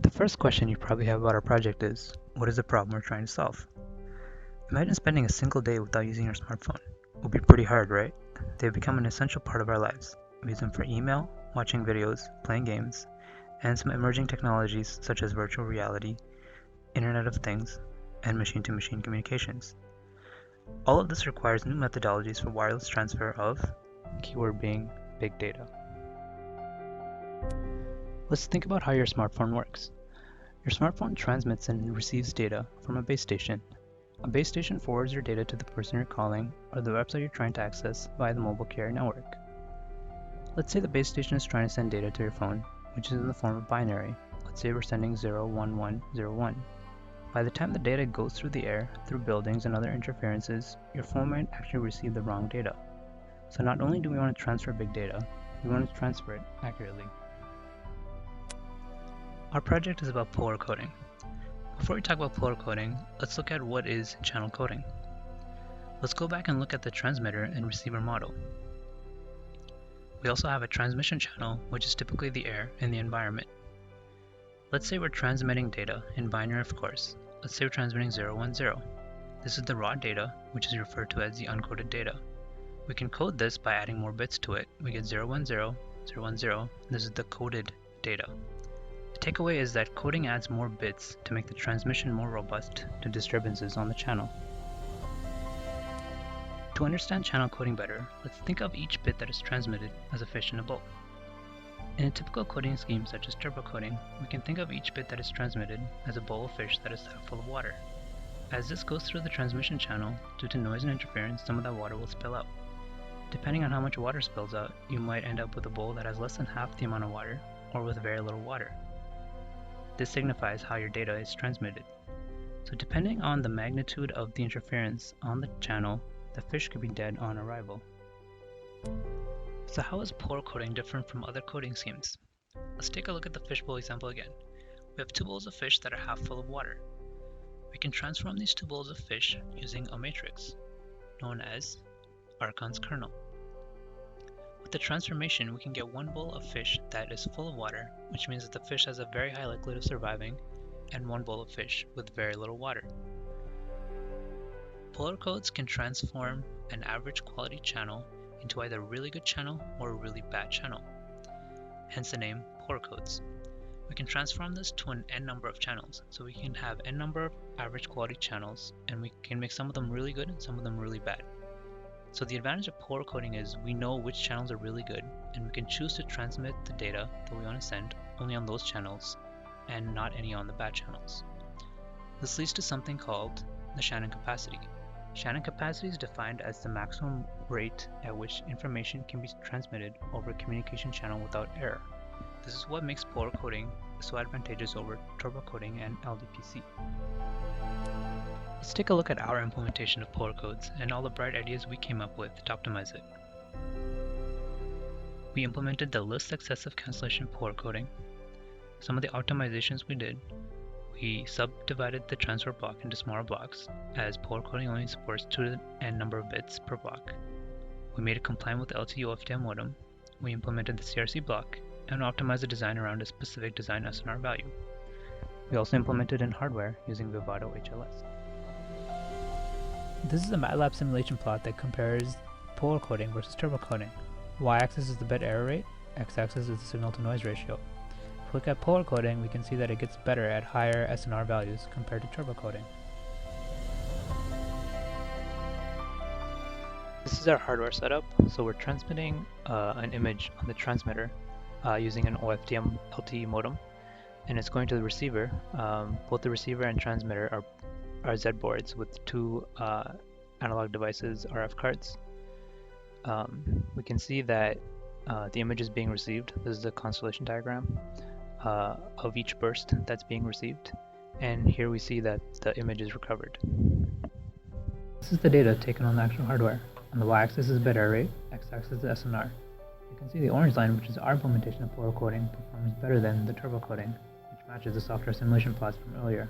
The first question you probably have about our project is, what is the problem we're trying to solve? Imagine spending a single day without using your smartphone. It would be pretty hard, right? They've become an essential part of our lives. We use them for email, watching videos, playing games, and some emerging technologies such as virtual reality, Internet of Things, and machine-to-machine communications. All of this requires new methodologies for wireless transfer of, keyword being, big data. Let's think about how your smartphone works. Your smartphone transmits and receives data from a base station. A base station forwards your data to the person you're calling or the website you're trying to access via the mobile carrier network. Let's say the base station is trying to send data to your phone, which is in the form of binary. Let's say we're sending 01101. By the time the data goes through the air, through buildings and other interferences, your phone might actually receive the wrong data. So not only do we want to transfer big data, we want to transfer it accurately. Our project is about polar coding. Before we talk about polar coding, let's look at what is channel coding. Let's go back and look at the transmitter and receiver model. We also have a transmission channel, which is typically the air and the environment. Let's say we're transmitting data, in binary of course. Let's say we're transmitting 010. This is the raw data, which is referred to as the uncoded data. We can code this by adding more bits to it. We get 010, 010, this is the coded data. The takeaway is that coding adds more bits to make the transmission more robust to disturbances on the channel. To understand channel coding better, let's think of each bit that is transmitted as a fish in a bowl. In a typical coding scheme such as turbo coding, we can think of each bit that is transmitted as a bowl of fish that is half full of water. As this goes through the transmission channel, due to noise and interference, some of that water will spill out. Depending on how much water spills out, you might end up with a bowl that has less than half the amount of water, or with very little water. This signifies how your data is transmitted. So depending on the magnitude of the interference on the channel, the fish could be dead on arrival. So how is polar coding different from other coding schemes? Let's take a look at the fishbowl example again. We have two bowls of fish that are half full of water. We can transform these two bowls of fish using a matrix, known as Archon's kernel. With the transformation, we can get one bowl of fish that is full of water, which means that the fish has a very high likelihood of surviving, and one bowl of fish with very little water. Polar codes can transform an average quality channel into either a really good channel or a really bad channel, hence the name polar codes. We can transform this to an n number of channels, so we can have n number of average quality channels, and we can make some of them really good and some of them really bad. So the advantage of polar coding is we know which channels are really good, and we can choose to transmit the data that we want to send only on those channels and not any on the bad channels. This leads to something called the Shannon capacity. Shannon capacity is defined as the maximum rate at which information can be transmitted over a communication channel without error. This is what makes polar coding so advantageous over turbo coding and LDPC. Let's take a look at our implementation of polar codes and all the bright ideas we came up with to optimize it. We implemented the list excessive cancellation polar coding. Some of the optimizations we did: we subdivided the transfer block into smaller blocks, as polar coding only supports 2 to the n number of bits per block. We made it compliant with the LTE OFDM modem. We implemented the CRC block and optimized the design around a specific design SNR value. We also implemented in hardware using Vivado HLS. This is a MATLAB simulation plot that compares polar coding versus turbo coding. Y-axis is the bit error rate, x-axis is the signal to noise ratio. If we look at polar coding, we can see that it gets better at higher SNR values compared to turbo coding. This is our hardware setup. So we're transmitting an image on the transmitter using an OFDM LTE modem, and it's going to the receiver. Both the receiver and transmitter are Z boards with two analog devices, RF cards. We can see that the image is being received. This is a constellation diagram of each burst that's being received, and here we see that the image is recovered. This is the data taken on the actual hardware. On the y-axis is bit error rate, x-axis is the SNR. You can see the orange line, which is our implementation of polar coding, performs better than the turbo coding, which matches the software simulation plots from earlier.